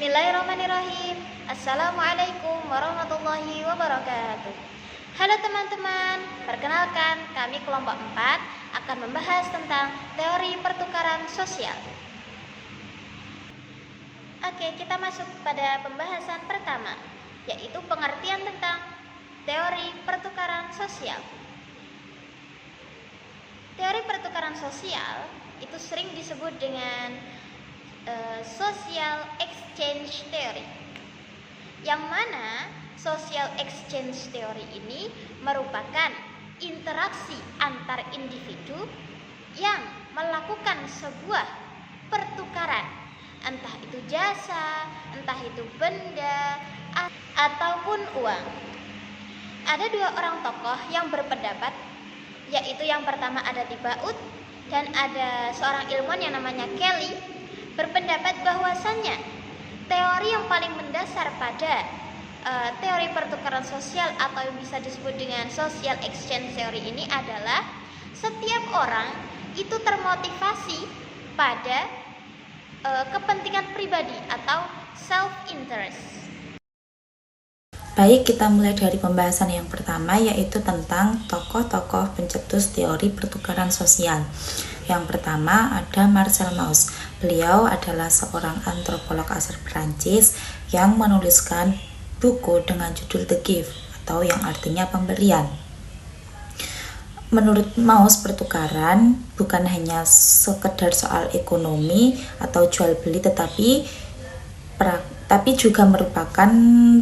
Bismillahirrahmanirrahim. Assalamualaikum warahmatullahi wabarakatuh. Halo teman-teman, perkenalkan kami kelompok 4 akan membahas tentang teori pertukaran sosial. Oke, kita masuk pada pembahasan pertama, yaitu pengertian tentang teori pertukaran sosial. Teori pertukaran sosial itu sering disebut dengan social exchange theory, yang mana social exchange theory ini merupakan interaksi antar individu yang melakukan sebuah pertukaran, entah itu jasa, entah itu benda, ataupun uang. Ada dua orang tokoh yang berpendapat, yaitu yang pertama ada Tibaut dan ada seorang ilmuwan yang namanya Kelly, berpendapat bahwasannya teori yang paling mendasar pada teori pertukaran sosial atau yang bisa disebut dengan social exchange theory ini adalah setiap orang itu termotivasi pada kepentingan pribadi atau self-interest. Baik, kita mulai dari pembahasan yang pertama, yaitu tentang tokoh-tokoh pencetus teori pertukaran sosial. Yang pertama ada Marcel Mauss. Beliau adalah seorang antropolog asal Perancis yang menuliskan buku dengan judul The Gift, atau yang artinya pemberian. Menurut Mauss, pertukaran bukan hanya sekedar soal ekonomi atau jual beli, tetapi juga merupakan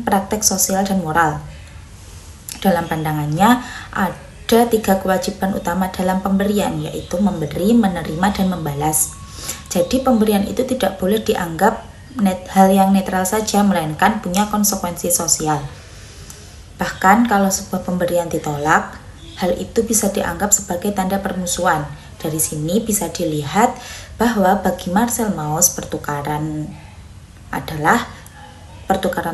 praktek sosial dan moral. Dalam pandangannya, ada 3 kewajiban utama dalam pemberian, yaitu memberi, menerima, dan membalas. Jadi pemberian itu tidak boleh dianggap hal yang netral saja, melainkan punya konsekuensi sosial. Bahkan kalau sebuah pemberian ditolak, hal itu bisa dianggap sebagai tanda permusuhan. Dari sini bisa dilihat bahwa bagi Marcel Mauss, pertukaran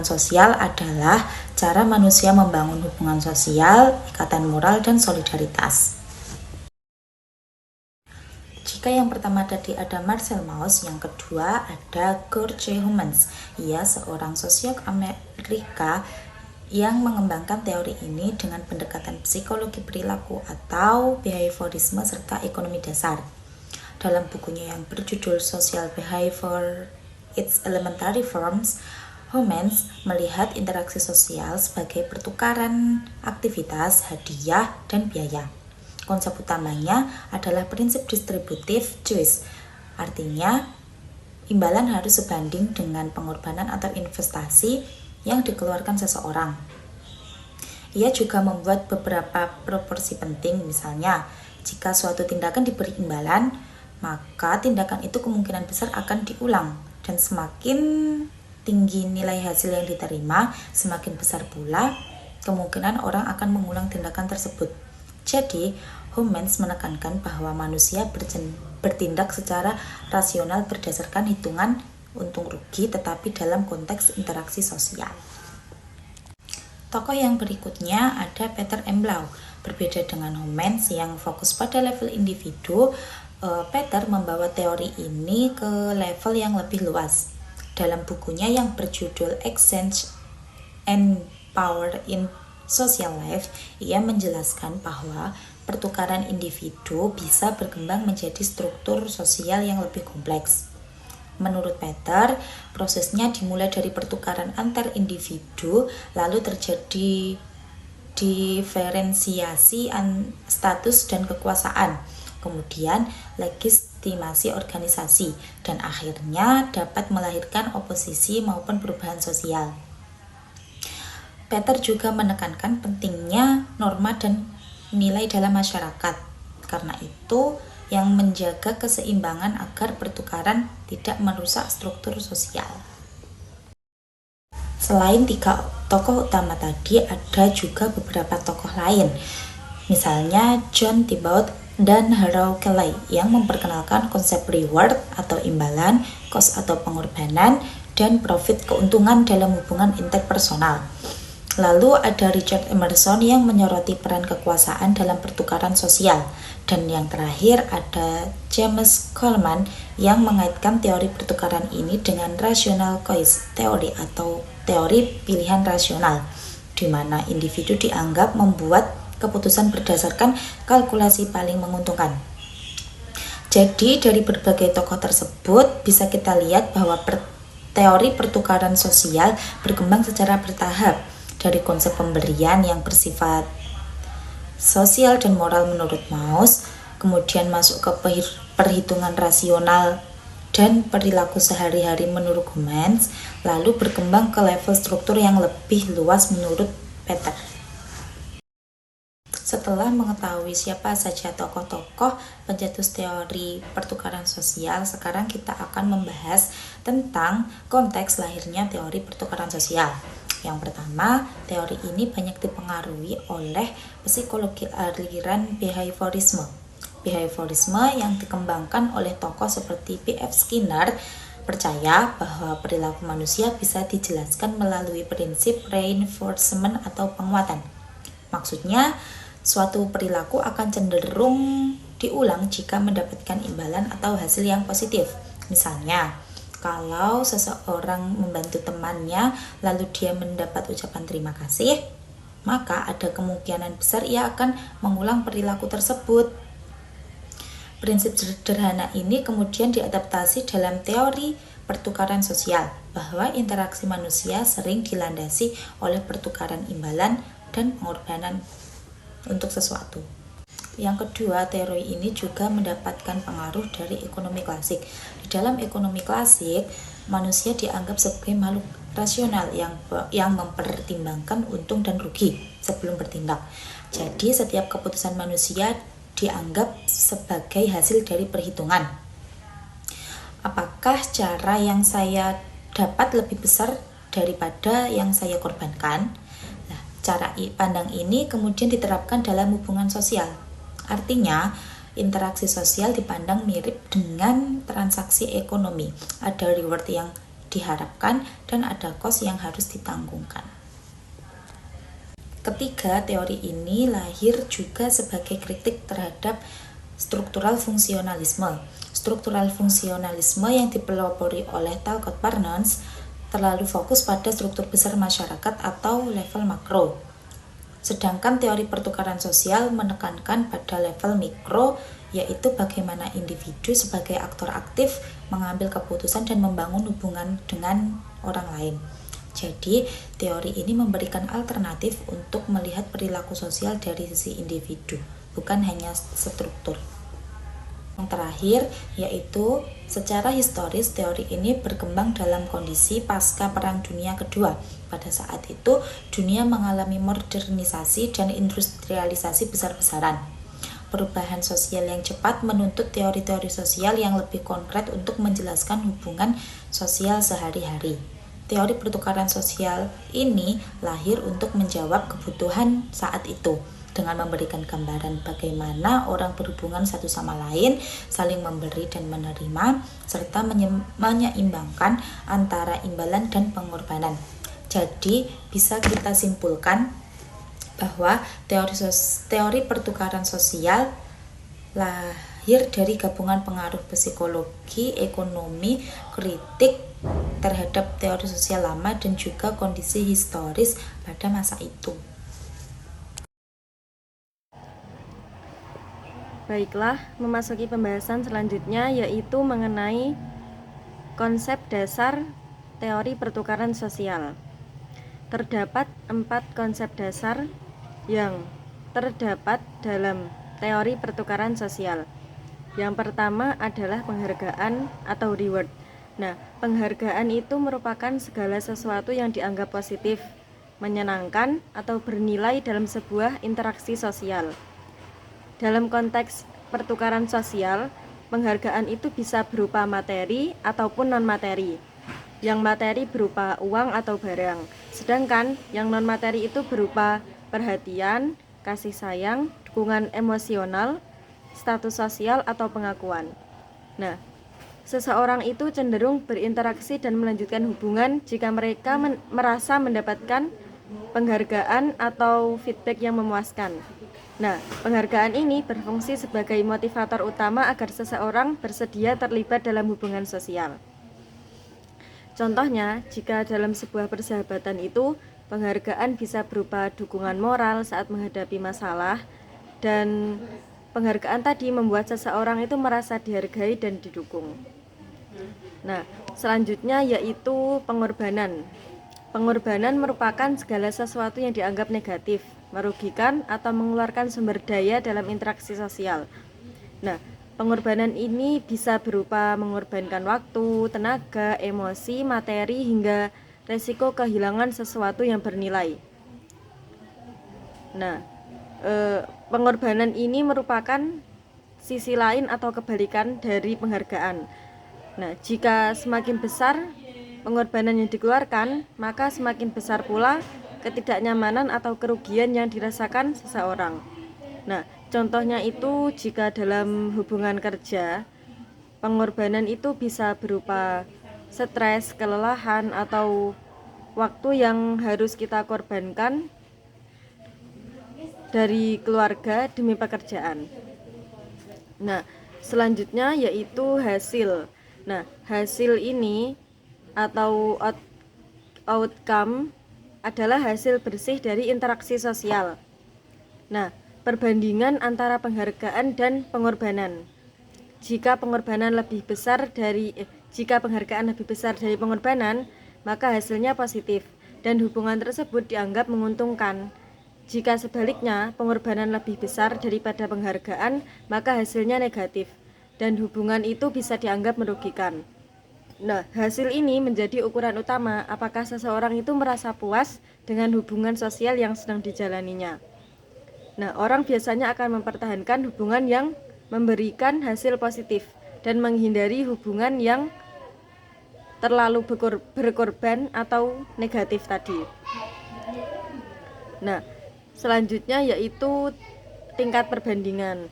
sosial adalah cara manusia membangun hubungan sosial, ikatan moral, dan solidaritas. Jika yang pertama tadi ada Marcel Mauss, yang kedua ada George Humans. Ia seorang sosiolog Amerika yang mengembangkan teori ini dengan pendekatan psikologi perilaku atau behaviorisme serta ekonomi dasar. Dalam bukunya yang berjudul Social Behavior: Its Elementary Forms, Humans melihat interaksi sosial sebagai pertukaran aktivitas, hadiah, dan biaya. Konsep utamanya adalah prinsip distributive choice, artinya imbalan harus sebanding dengan pengorbanan atau investasi yang dikeluarkan seseorang. Ia juga membuat beberapa proporsi penting, misalnya jika suatu tindakan diberi imbalan, maka tindakan itu kemungkinan besar akan diulang, dan semakin tinggi nilai hasil yang diterima, semakin besar pula kemungkinan orang akan mengulang tindakan tersebut. Jadi, Humans menekankan bahwa manusia bertindak secara rasional berdasarkan hitungan untung rugi, tetapi dalam konteks interaksi sosial. Tokoh yang berikutnya ada Peter M. Blau. Berbeda dengan Humans yang fokus pada level individu, Peter membawa teori ini ke level yang lebih luas. Dalam bukunya yang berjudul Exchange and Power in Social Life, ia menjelaskan bahwa pertukaran individu bisa berkembang menjadi struktur sosial yang lebih kompleks. Menurut Peter, prosesnya dimulai dari pertukaran antar individu, lalu terjadi diferensiasi status dan kekuasaan, kemudian legitimasi organisasi, dan akhirnya dapat melahirkan oposisi maupun perubahan sosial. Peter juga menekankan pentingnya norma dan nilai dalam masyarakat. Karena itu, yang menjaga keseimbangan agar pertukaran tidak merusak struktur sosial. Selain 3 tokoh utama tadi, ada juga beberapa tokoh lain. Misalnya John Tibaut dan Harold Kelly yang memperkenalkan konsep reward atau imbalan, cost atau pengorbanan, dan profit keuntungan dalam hubungan interpersonal. Lalu ada Richard Emerson yang menyoroti peran kekuasaan dalam pertukaran sosial. Dan yang terakhir ada James Coleman yang mengaitkan teori pertukaran ini dengan rational choice theory atau teori pilihan rasional, di mana individu dianggap membuat keputusan berdasarkan kalkulasi paling menguntungkan. Jadi dari berbagai tokoh tersebut bisa kita lihat bahwa teori pertukaran sosial berkembang secara bertahap dari konsep pemberian yang bersifat sosial dan moral menurut Mauss, kemudian masuk ke perhitungan rasional dan perilaku sehari-hari menurut Humans, lalu berkembang ke level struktur yang lebih luas menurut Peter. Setelah mengetahui siapa saja tokoh-tokoh pencetus teori pertukaran sosial, sekarang kita akan membahas tentang konteks lahirnya teori pertukaran sosial. Yang pertama, teori ini banyak dipengaruhi oleh psikologi aliran behaviorisme. Behaviorisme yang dikembangkan oleh tokoh seperti B.F. Skinner percaya bahwa perilaku manusia bisa dijelaskan melalui prinsip reinforcement atau penguatan. Maksudnya, suatu perilaku akan cenderung diulang jika mendapatkan imbalan atau hasil yang positif. Misalnya, kalau seseorang membantu temannya lalu dia mendapat ucapan terima kasih, maka ada kemungkinan besar ia akan mengulang perilaku tersebut. Prinsip sederhana ini kemudian diadaptasi dalam teori pertukaran sosial, bahwa interaksi manusia sering dilandasi oleh pertukaran imbalan dan pengorbanan untuk sesuatu. Yang kedua, teori ini juga mendapatkan pengaruh dari ekonomi klasik. Di dalam ekonomi klasik, manusia dianggap sebagai makhluk rasional yang mempertimbangkan untung dan rugi sebelum bertindak. Jadi, setiap keputusan manusia dianggap sebagai hasil dari perhitungan. Apakah cara yang saya dapat lebih besar daripada yang saya korbankan? Nah, cara pandang ini kemudian diterapkan dalam hubungan sosial. Artinya, interaksi sosial dipandang mirip dengan transaksi ekonomi. Ada reward yang diharapkan dan ada cost yang harus ditanggungkan. Ketiga, teori ini lahir juga sebagai kritik terhadap struktural fungsionalisme. Struktural fungsionalisme yang dipelopori oleh Talcott Parsons terlalu fokus pada struktur besar masyarakat atau level makro. Sedangkan teori pertukaran sosial menekankan pada level mikro, yaitu bagaimana individu sebagai aktor aktif mengambil keputusan dan membangun hubungan dengan orang lain. Jadi, teori ini memberikan alternatif untuk melihat perilaku sosial dari sisi individu, bukan hanya struktur. Yang terakhir, yaitu secara historis teori ini berkembang dalam kondisi pasca Perang Dunia Kedua. Pada saat itu, dunia mengalami modernisasi dan industrialisasi besar-besaran. Perubahan sosial yang cepat menuntut teori-teori sosial yang lebih konkret untuk menjelaskan hubungan sosial sehari-hari. Teori pertukaran sosial ini lahir untuk menjawab kebutuhan saat itu, dengan memberikan gambaran bagaimana orang berhubungan satu sama lain, saling memberi dan menerima, serta menyeimbangkan antara imbalan dan pengorbanan. Jadi, bisa kita simpulkan bahwa teori pertukaran sosial lahir dari gabungan pengaruh psikologi, ekonomi, kritik terhadap teori sosial lama, dan juga kondisi historis pada masa itu. Baiklah, memasuki pembahasan selanjutnya yaitu mengenai konsep dasar teori pertukaran sosial. Terdapat 4 konsep dasar yang terdapat dalam teori pertukaran sosial. Yang pertama adalah penghargaan atau reward. Nah, penghargaan itu merupakan segala sesuatu yang dianggap positif, menyenangkan, atau bernilai dalam sebuah interaksi sosial. Dalam konteks pertukaran sosial, penghargaan itu bisa berupa materi ataupun non-materi. Yang materi berupa uang atau barang, sedangkan yang non-materi itu berupa perhatian, kasih sayang, dukungan emosional, status sosial, atau pengakuan. Nah, seseorang itu cenderung berinteraksi dan melanjutkan hubungan jika mereka merasa mendapatkan penghargaan atau feedback yang memuaskan. Nah, penghargaan ini berfungsi sebagai motivator utama agar seseorang bersedia terlibat dalam hubungan sosial. Contohnya, jika dalam sebuah persahabatan itu, penghargaan bisa berupa dukungan moral saat menghadapi masalah, dan penghargaan tadi membuat seseorang itu merasa dihargai dan didukung. Nah, selanjutnya yaitu pengorbanan. Pengorbanan merupakan segala sesuatu yang dianggap negatif, merugikan, atau mengeluarkan sumber daya dalam interaksi sosial. Nah, pengorbanan ini bisa berupa mengorbankan waktu, tenaga, emosi, materi, hingga resiko kehilangan sesuatu yang bernilai. Nah, pengorbanan ini merupakan sisi lain atau kebalikan dari penghargaan. Nah, jika semakin besar pengorbanan yang dikeluarkan, maka semakin besar pula ketidaknyamanan atau kerugian yang dirasakan seseorang. Nah, contohnya itu jika dalam hubungan kerja, pengorbanan itu bisa berupa stres, kelelahan, atau waktu yang harus kita korbankan dari keluarga demi pekerjaan. Nah, selanjutnya yaitu hasil. Nah, hasil ini atau outcome adalah hasil bersih dari interaksi sosial. Nah, perbandingan antara penghargaan dan pengorbanan. Jika penghargaan lebih besar dari pengorbanan, maka hasilnya positif dan hubungan tersebut dianggap menguntungkan. Jika sebaliknya, pengorbanan lebih besar daripada penghargaan, maka hasilnya negatif dan hubungan itu bisa dianggap merugikan. Nah, hasil ini menjadi ukuran utama apakah seseorang itu merasa puas dengan hubungan sosial yang sedang dijalaninya. Nah, orang biasanya akan mempertahankan hubungan yang memberikan hasil positif dan menghindari hubungan yang terlalu berkorban atau negatif tadi. Nah, selanjutnya yaitu tingkat perbandingan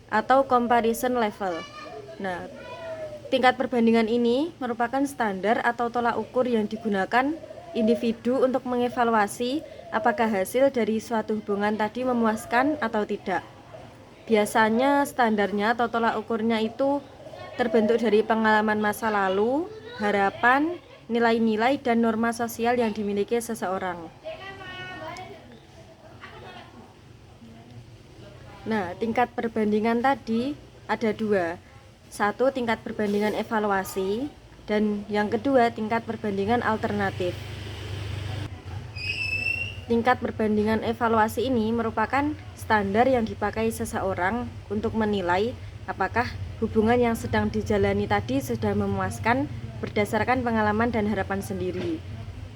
atau comparison level. Nah, tingkat perbandingan ini merupakan standar atau tolak ukur yang digunakan individu untuk mengevaluasi apakah hasil dari suatu hubungan tadi memuaskan atau tidak. Biasanya standarnya atau tolak ukurnya itu terbentuk dari pengalaman masa lalu, harapan, nilai-nilai, dan norma sosial yang dimiliki seseorang. Nah, tingkat perbandingan tadi ada dua. Satu, tingkat perbandingan evaluasi, dan yang kedua, tingkat perbandingan alternatif. Tingkat perbandingan evaluasi ini merupakan standar yang dipakai seseorang untuk menilai apakah hubungan yang sedang dijalani tadi sudah memuaskan berdasarkan pengalaman dan harapan sendiri.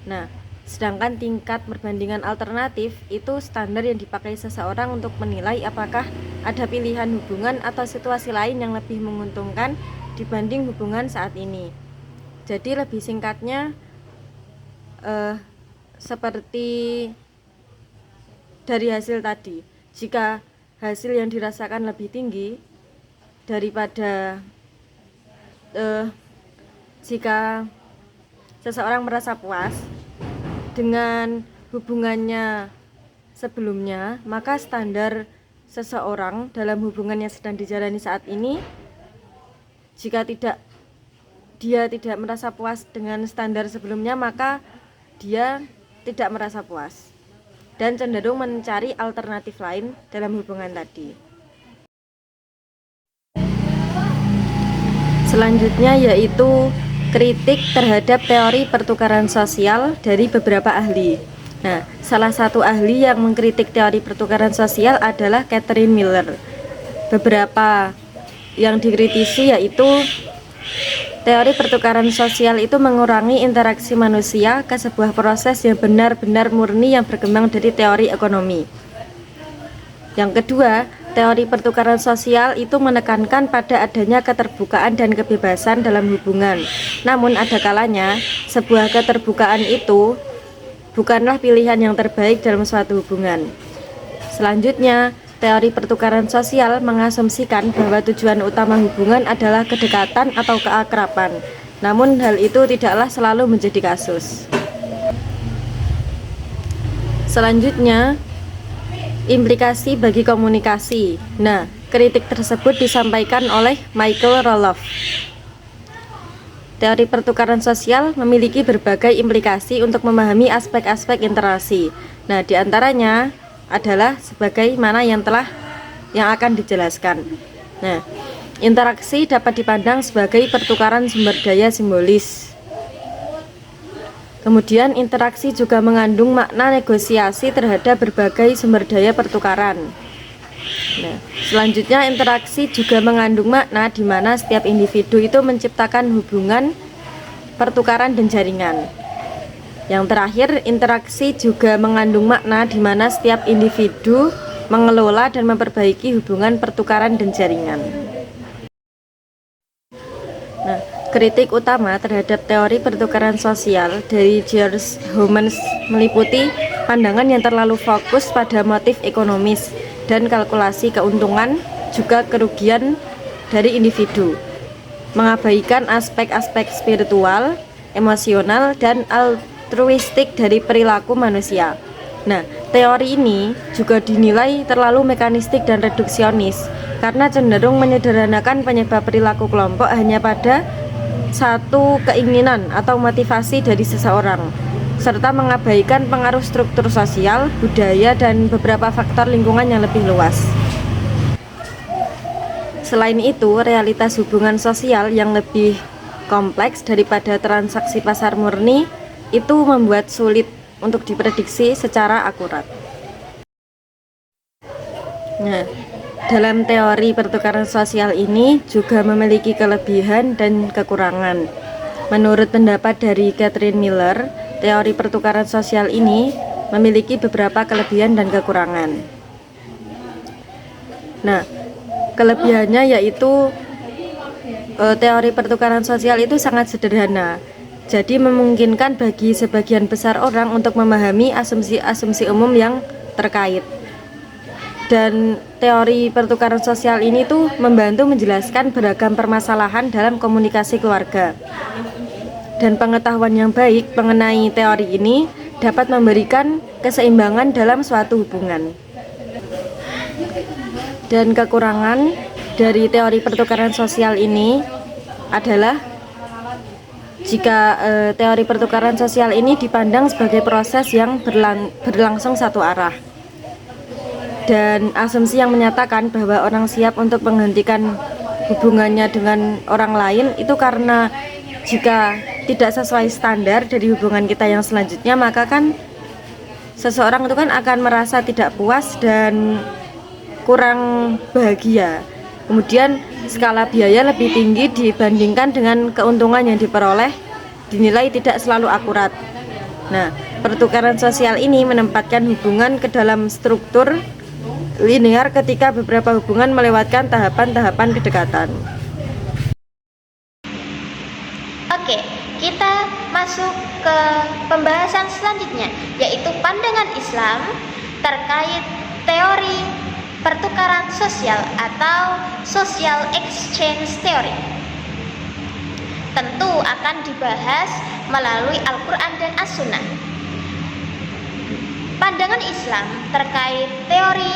Nah, sedangkan tingkat perbandingan alternatif itu standar yang dipakai seseorang untuk menilai apakah ada pilihan hubungan atau situasi lain yang lebih menguntungkan dibanding hubungan saat ini. Jadi lebih singkatnya seperti dari hasil tadi, jika hasil yang dirasakan lebih tinggi daripada jika seseorang merasa puas dengan hubungannya sebelumnya, maka standar seseorang dalam hubungan yang sedang dijalani saat ini, jika dia tidak merasa puas dengan standar sebelumnya, maka dia tidak merasa puas dan cenderung mencari alternatif lain dalam hubungan tadi. Selanjutnya yaitu kritik terhadap teori pertukaran sosial dari beberapa ahli. Nah, salah satu ahli yang mengkritik teori pertukaran sosial adalah Catherine Miller. Beberapa yang dikritisi yaitu teori pertukaran sosial itu mengurangi interaksi manusia ke sebuah proses yang benar-benar murni yang berkembang dari teori ekonomi. Yang kedua, teori pertukaran sosial itu menekankan pada adanya keterbukaan dan kebebasan dalam hubungan. Namun ada kalanya sebuah keterbukaan itu bukanlah pilihan yang terbaik dalam suatu hubungan. Selanjutnya, teori pertukaran sosial mengasumsikan bahwa tujuan utama hubungan adalah kedekatan atau keakraban. Namun hal itu tidaklah selalu menjadi kasus. Selanjutnya, implikasi bagi komunikasi. Nah, kritik tersebut disampaikan oleh Michael Roloff. Teori pertukaran sosial memiliki berbagai implikasi untuk memahami aspek-aspek interaksi. Nah, diantaranya adalah sebagaimana yang akan dijelaskan. Nah, interaksi dapat dipandang sebagai pertukaran sumber daya simbolis. Kemudian interaksi juga mengandung makna negosiasi terhadap berbagai sumber daya pertukaran. Nah, selanjutnya interaksi juga mengandung makna di mana setiap individu itu menciptakan hubungan pertukaran dan jaringan. Yang terakhir, interaksi juga mengandung makna di mana setiap individu mengelola dan memperbaiki hubungan pertukaran dan jaringan. Nah, kritik utama terhadap teori pertukaran sosial dari George Homans meliputi pandangan yang terlalu fokus pada motif ekonomis dan kalkulasi keuntungan juga kerugian dari individu, mengabaikan aspek-aspek spiritual, emosional, dan altruistik dari perilaku manusia. Nah, teori ini juga dinilai terlalu mekanistik dan reduksionis karena cenderung menyederhanakan penyebab perilaku kelompok hanya pada satu keinginan atau motivasi dari seseorang, serta mengabaikan pengaruh struktur sosial, budaya, dan beberapa faktor lingkungan yang lebih luas. Selain itu, realitas hubungan sosial yang lebih kompleks daripada transaksi pasar murni itu membuat sulit untuk diprediksi secara akurat. Nah, dalam teori pertukaran sosial ini juga memiliki kelebihan dan kekurangan. Menurut pendapat dari Catherine Miller, teori pertukaran sosial ini memiliki beberapa kelebihan dan kekurangan. Nah, kelebihannya yaitu teori pertukaran sosial itu sangat sederhana. Jadi memungkinkan bagi sebagian besar orang untuk memahami asumsi-asumsi umum yang terkait. Dan teori pertukaran sosial ini tuh membantu menjelaskan beragam permasalahan dalam komunikasi keluarga. Dan pengetahuan yang baik mengenai teori ini dapat memberikan keseimbangan dalam suatu hubungan. Dan kekurangan dari teori pertukaran sosial ini adalah jika teori pertukaran sosial ini dipandang sebagai proses yang berlangsung satu arah. Dan asumsi yang menyatakan bahwa orang siap untuk menghentikan hubungannya dengan orang lain itu karena jika tidak sesuai standar dari hubungan kita yang selanjutnya, maka kan seseorang itu kan akan merasa tidak puas dan kurang bahagia. Kemudian skala biaya lebih tinggi dibandingkan dengan keuntungan yang diperoleh dinilai tidak selalu akurat. Nah, pertukaran sosial ini menempatkan hubungan ke dalam struktur linear ketika beberapa hubungan melewatkan tahapan-tahapan kedekatan. Oke, kita masuk ke pembahasan selanjutnya, yaitu pandangan Islam terkait teori pertukaran sosial atau social exchange theory. Tentu akan dibahas melalui Al-Quran dan As-Sunnah. Pandangan Islam terkait teori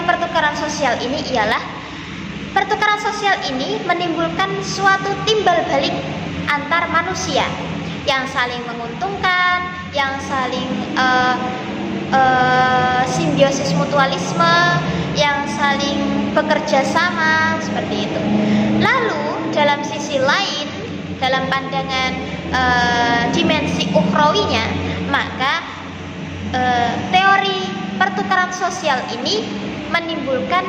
pertukaran sosial ini ialah pertukaran sosial ini menimbulkan suatu timbal balik antar manusia yang saling menguntungkan, yang saling simbiosis mutualisme, yang saling bekerja sama, seperti itu. Lalu dalam sisi lain, dalam pandangan dimensi ukhrawinya, maka teori pertukaran sosial ini menimbulkan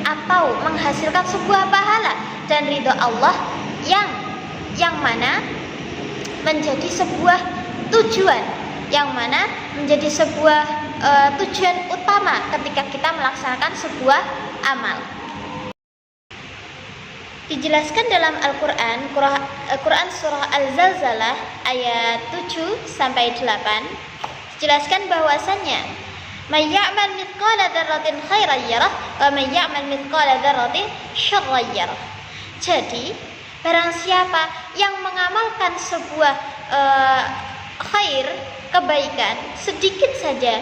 atau menghasilkan sebuah pahala dan ridho Allah yang mana menjadi sebuah tujuan, yang mana menjadi sebuah tujuan utama ketika kita melaksanakan sebuah amal. Dijelaskan dalam Al-Quran surah Al-Zalzalah ayat 7-8, dijelaskan bahwasannya may ya'mal mithqala dzarratin khairan yarah wa may ya'mal mithqala dzarratin syarran yarah. Jadi barang siapa yang mengamalkan sebuah khair, kebaikan sedikit saja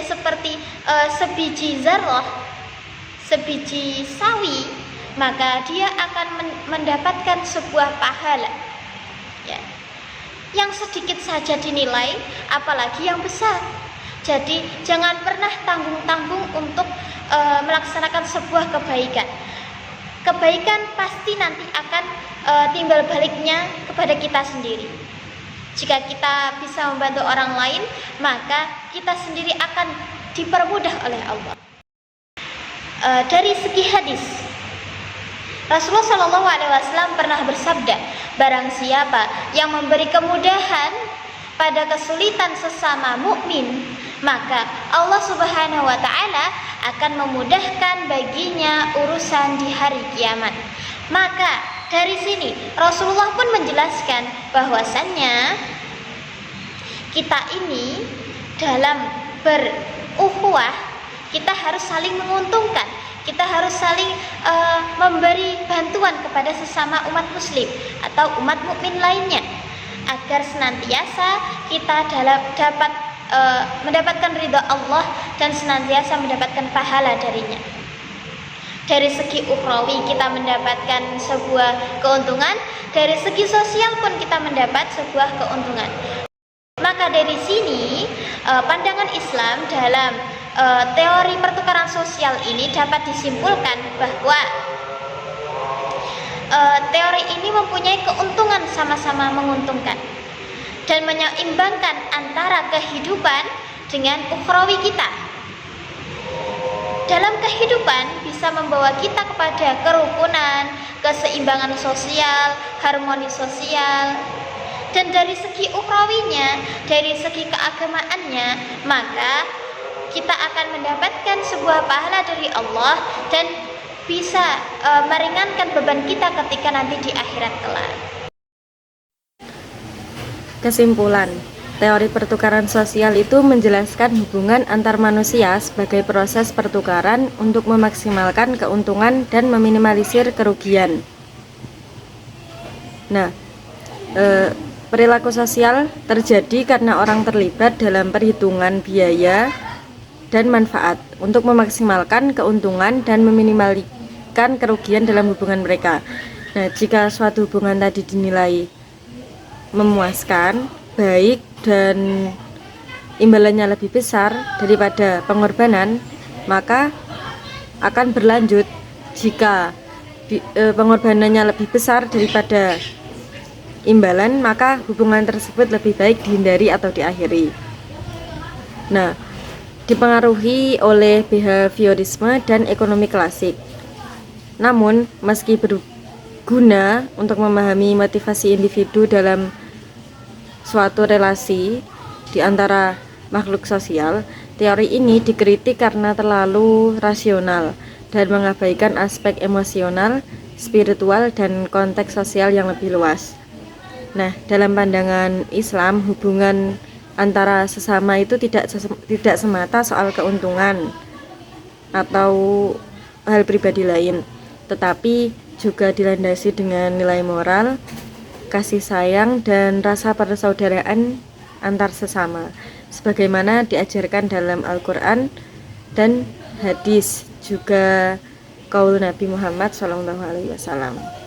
seperti sebiji zarrah, sebiji sawi, maka dia akan mendapatkan sebuah pahala, ya. Yang sedikit saja dinilai, apalagi yang besar. Jadi jangan pernah tanggung-tanggung untuk melaksanakan sebuah kebaikan. Kebaikan pasti nanti akan timbal baliknya kepada kita sendiri. Jika kita bisa membantu orang lain, maka kita sendiri akan dipermudah oleh Allah. Dari segi hadis, Rasulullah SAW pernah bersabda, barang siapa yang memberi kemudahan pada kesulitan sesama mukmin, maka Allah Subhanahu wa taala akan memudahkan baginya urusan di hari kiamat. Maka dari sini Rasulullah pun menjelaskan bahwasannya kita ini dalam berukhuwah, kita harus saling menguntungkan. Kita harus saling memberi bantuan kepada sesama umat muslim atau umat mukmin lainnya, agar senantiasa kita dapat mendapatkan ridha Allah dan senantiasa mendapatkan pahala darinya. Dari segi ukhrawi kita mendapatkan sebuah keuntungan, dari segi sosial pun kita mendapat sebuah keuntungan. Maka dari sini pandangan Islam dalam teori pertukaran sosial ini dapat disimpulkan bahwa teori ini mempunyai keuntungan, sama-sama menguntungkan dan menyeimbangkan antara kehidupan dengan ukhrawi kita. Dalam kehidupan bisa membawa kita kepada kerukunan, keseimbangan sosial, harmoni sosial. Dan dari segi ukhrawinya, dari segi keagamaannya, maka kita akan mendapatkan sebuah pahala dari Allah dan bisa meringankan beban kita ketika nanti di akhirat kelak. Kesimpulan, teori pertukaran sosial itu menjelaskan hubungan antar manusia sebagai proses pertukaran untuk memaksimalkan keuntungan dan meminimalisir kerugian. Nah, perilaku sosial terjadi karena orang terlibat dalam perhitungan biaya dan manfaat untuk memaksimalkan keuntungan dan meminimalkan kerugian dalam hubungan mereka. Nah, jika suatu hubungan tadi dinilai memuaskan, baik, dan imbalannya lebih besar daripada pengorbanan, maka akan berlanjut. Jika pengorbanannya lebih besar daripada imbalan, maka hubungan tersebut lebih baik dihindari atau diakhiri. Nah, dipengaruhi oleh behaviorisme dan ekonomi klasik. Namun, meski berguna untuk memahami motivasi individu dalam suatu relasi di antara makhluk sosial, teori ini dikritik karena terlalu rasional dan mengabaikan aspek emosional, spiritual, dan konteks sosial yang lebih luas. Nah, dalam pandangan Islam, hubungan antara sesama itu tidak semata soal keuntungan atau hal pribadi lain, tetapi juga dilandasi dengan nilai moral, kasih sayang, dan rasa persaudaraan antar sesama, sebagaimana diajarkan dalam Al-Quran dan hadis, juga qaul Nabi Muhammad SAW.